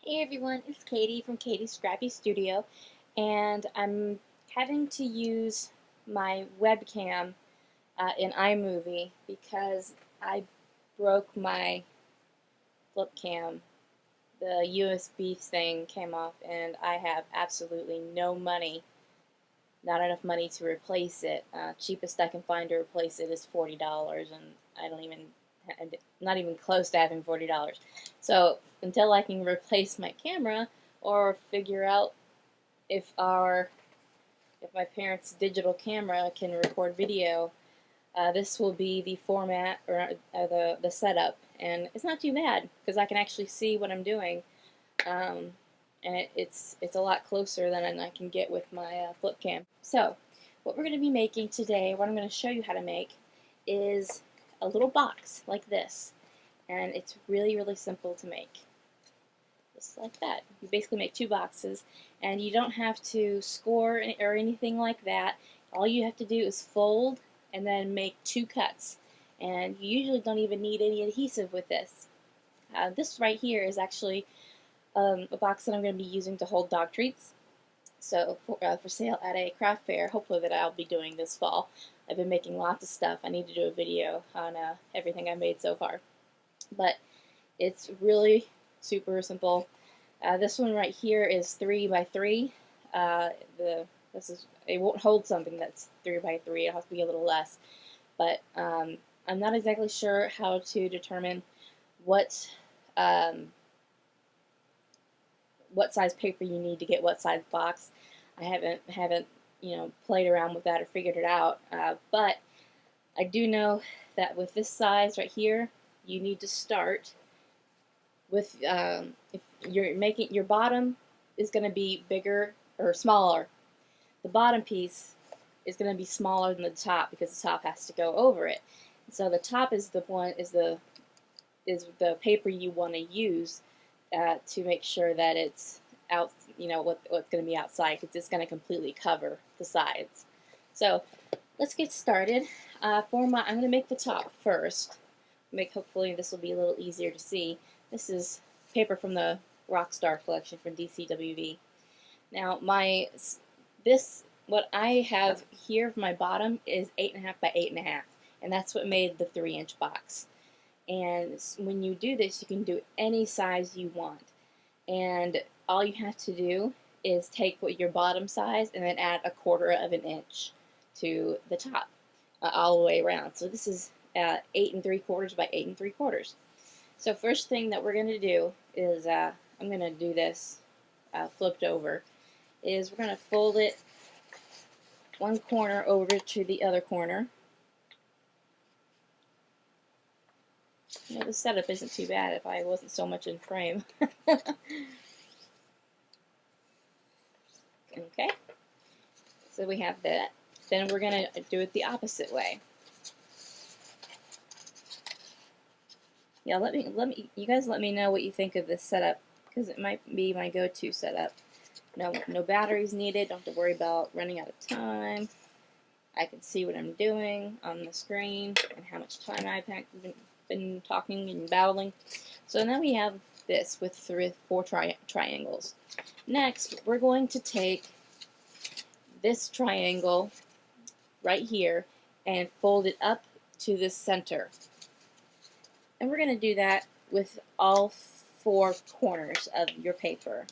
Hey everyone, it's Katie from Katie's Scrappy Studio, and I'm having to use my webcam in iMovie because I broke my flip cam. The USB thing came off, and I have absolutely no money, not enough money to replace it. Cheapest I can find to replace it is $40, and I don't even, I'm not even close to having $40. So until I can replace my camera or figure out if my parents' digital camera can record video, this will be the format or the setup, and it's not too bad because I can actually see what I'm doing. And it's a lot closer than I can get with my flip cam. So what we're going to be making today, what I'm going to show you how to make, is a little box like this, and it's really simple to make. Just like that. You basically make two boxes, and you don't have to score or anything like that. All you have to do is fold and then make two cuts, and you usually don't even need any adhesive with this. This right here is actually a box that I'm going to be using to hold dog treats. So for sale at a craft fair, hopefully that I'll be doing this fall. I've been making lots of stuff. I need to do a video on everything I've made so far. But it's really super simple. This one right here is 3 by 3. It won't hold something that's 3 by 3. It'll have to be a little less. But I'm not exactly sure how to determine what size paper you need to get what size box. I haven't played around with that or figured it out. But I do know that with this size right here, you need to start with if you're making your bottom is going to be bigger or smaller. The bottom piece is going to be smaller than the top because the top has to go over it. So the top is the paper you want to use to make sure that it's out, what's going to be outside, because it's going to completely cover the sides. So let's get started. I'm going to make the top first. Hopefully this will be a little easier to see. This is paper from the Rockstar collection from DCWV. Now what I have here for my bottom is 8.5 by 8.5, and that's what made the 3-inch box. And when you do this, you can do any size you want. And all you have to do is take your bottom size and then add 1/4 of an inch to the top, all the way around. So this is 8 3/4 by 8 3/4. So first thing that we're going to do is, I'm going to do this flipped over, is we're going to fold it one corner over to the other corner. The setup isn't too bad if I wasn't so much in frame. Okay, so we have that. Then we're going to do it the opposite way. Yeah, you guys let me know what you think of this setup, because it might be my go-to setup. No batteries needed. Don't have to worry about running out of time. I can see what I'm doing on the screen and how much time I've been talking and babbling. So now we have this with 4 triangles. Next, we're going to take this triangle right here and fold it up to the center. And we're going to do that with all 4 corners of your paper.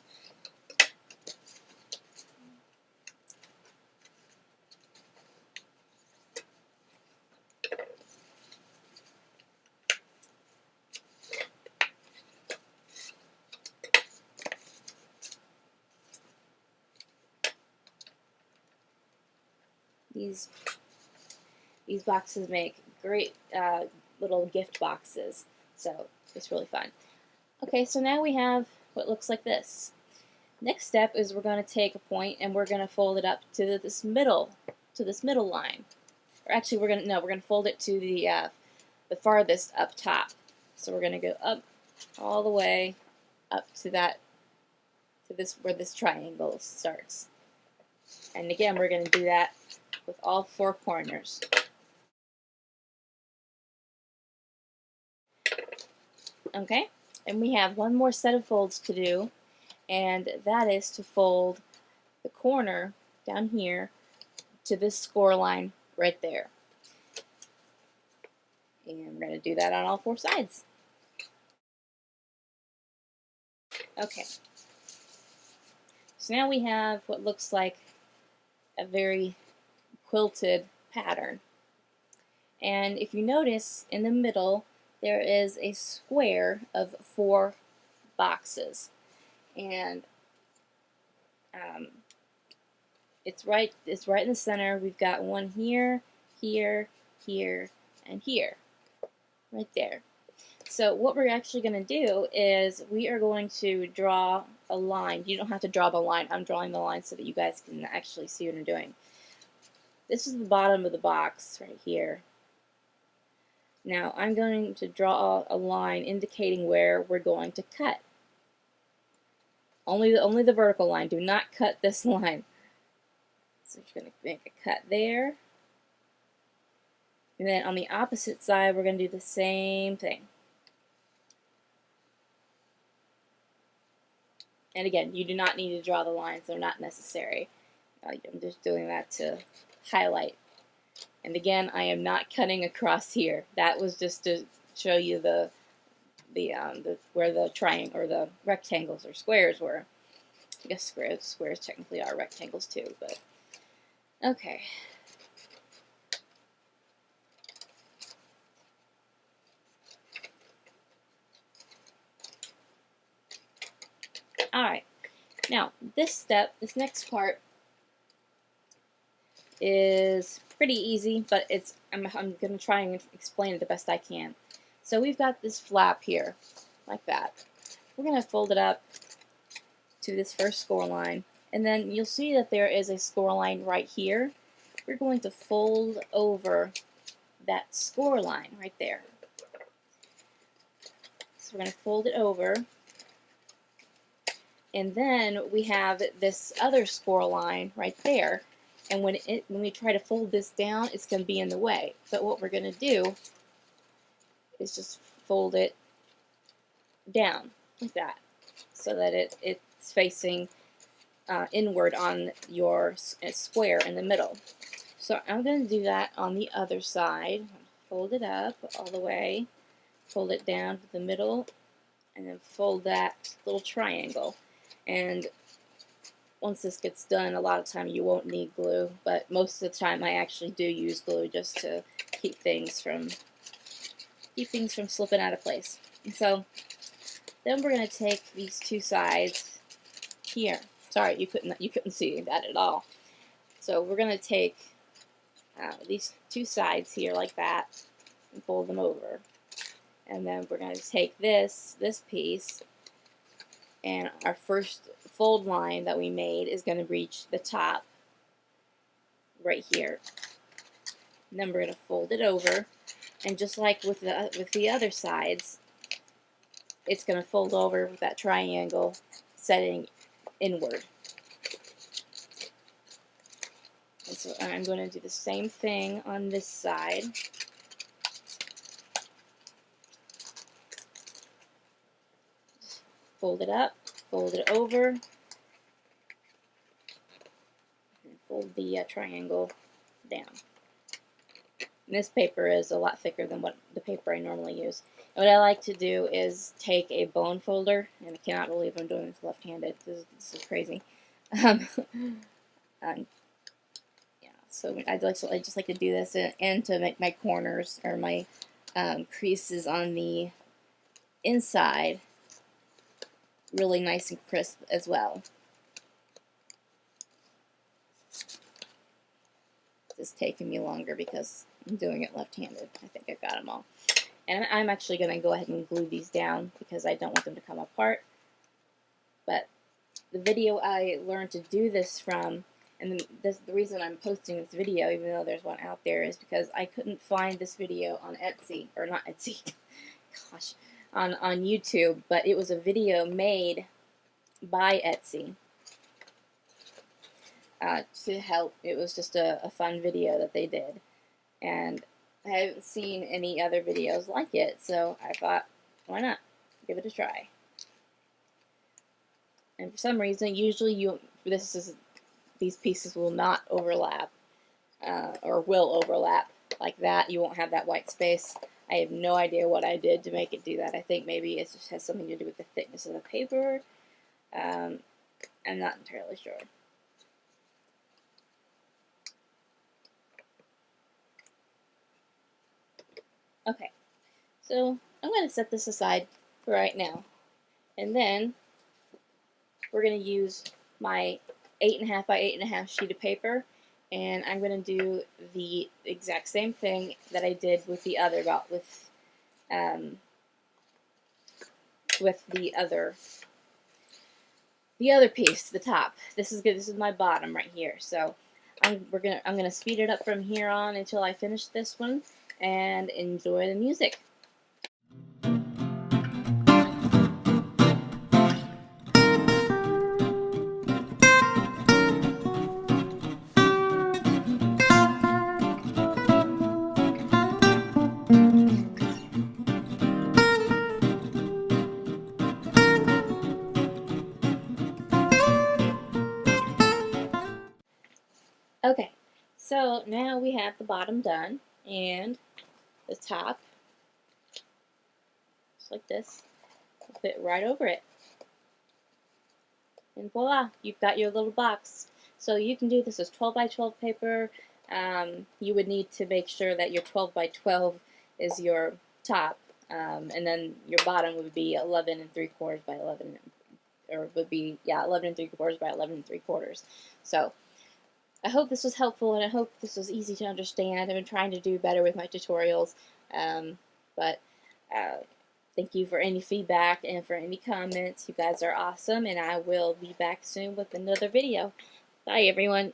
These boxes make great little gift boxes, so it's really fun. Okay, so now we have what looks like this. Next step is we're going to take a point and we're going to fold it up to this middle line. Or actually, we're going to fold it to the farthest up top. So we're going to go up all the way up to where this triangle starts. And again, we're going to do that with all 4 corners. Okay, and we have one more set of folds to do, and that is to fold the corner down here to this score line right there. And we're going to do that on all 4 sides. Okay, so now we have what looks like a very quilted pattern. And if you notice, in the middle there is a square of 4 boxes, and it's right in the center. We've got one here, here, here, and here, right there. So what we're actually going to do is we are going to draw a line. You don't have to draw the line. I'm drawing the line so that you guys can actually see what I'm doing. This is the bottom of the box right here. Now I'm going to draw a line indicating where we're going to cut. Only the vertical line. Do not cut this line. So you're going to make a cut there. And then on the opposite side, we're going to do the same thing. And again, you do not need to draw the lines. They're not necessary. I'm just doing that to highlight. And again, I am not cutting across here. That was just to show you where the triangle or the rectangles or squares were. I guess squares technically are rectangles too, but okay. Alright, now this next part is pretty easy, but I'm going to try and explain it the best I can. So we've got this flap here, like that. We're going to fold it up to this first score line, and then you'll see that there is a score line right here. We're going to fold over that score line right there. So we're going to fold it over. And then we have this other score line right there, and when we try to fold this down, it's going to be in the way. But what we're going to do is just fold it down like that, so that it's facing inward on your square in the middle. So I'm going to do that on the other side. Fold it up all the way, fold it down to the middle, and then fold that little triangle. And once this gets done, a lot of time you won't need glue, but most of the time I actually do use glue just to keep things from slipping out of place. And so then we're going to take these 2 sides here. Sorry, you couldn't see that at all. So we're going to take these 2 sides here like that and fold them over. And then we're going to take this piece, and our first fold line that we made is going to reach the top right here. And then we're going to fold it over, and just like with the other sides, it's going to fold over with that triangle setting inward. And so I'm going to do the same thing on this side. Fold it up, fold it over, and fold the triangle down. And this paper is a lot thicker than what the paper I normally use. And what I like to do is take a bone folder, and I cannot believe I'm doing this left-handed. This is crazy. Yeah, so I just like to do this and to make my corners or my creases on the inside really nice and crisp as well. It's taking me longer because I'm doing it left-handed. I think I've got them all. And I'm actually going to go ahead and glue these down because I don't want them to come apart. But the video I learned to do this from, and the reason I'm posting this video, even though there's one out there, is because I couldn't find this video on Etsy, or not Etsy, gosh, on YouTube, but it was a video made by Etsy to help. It was just a fun video that they did, and I haven't seen any other videos like it, so I thought, why not? Give it a try. And for some reason, usually these pieces will not overlap, or will overlap like that. You won't have that white space. I have no idea what I did to make it do that. I think maybe it just has something to do with the thickness of the paper. I'm not entirely sure. Okay, so I'm going to set this aside for right now. And then we're going to use my 8.5 by 8.5 sheet of paper, and I'm going to do the exact same thing that I did with the other the other piece, the top. This is my bottom right here. So I'm gonna speed it up from here on until I finish this one, and enjoy the music. Okay, so now we have the bottom done, and the top, just like this, will fit right over it. And voila, you've got your little box. So you can do this as 12 by 12 paper. You would need to make sure that your 12 by 12 is your top, and then your bottom would be 11 3/4 by 11, or would be, yeah, 11 3/4 by 11 3/4. So I hope this was helpful, and I hope this was easy to understand. I've been trying to do better with my tutorials, but thank you for any feedback and for any comments. You guys are awesome, and I will be back soon with another video. Bye, everyone.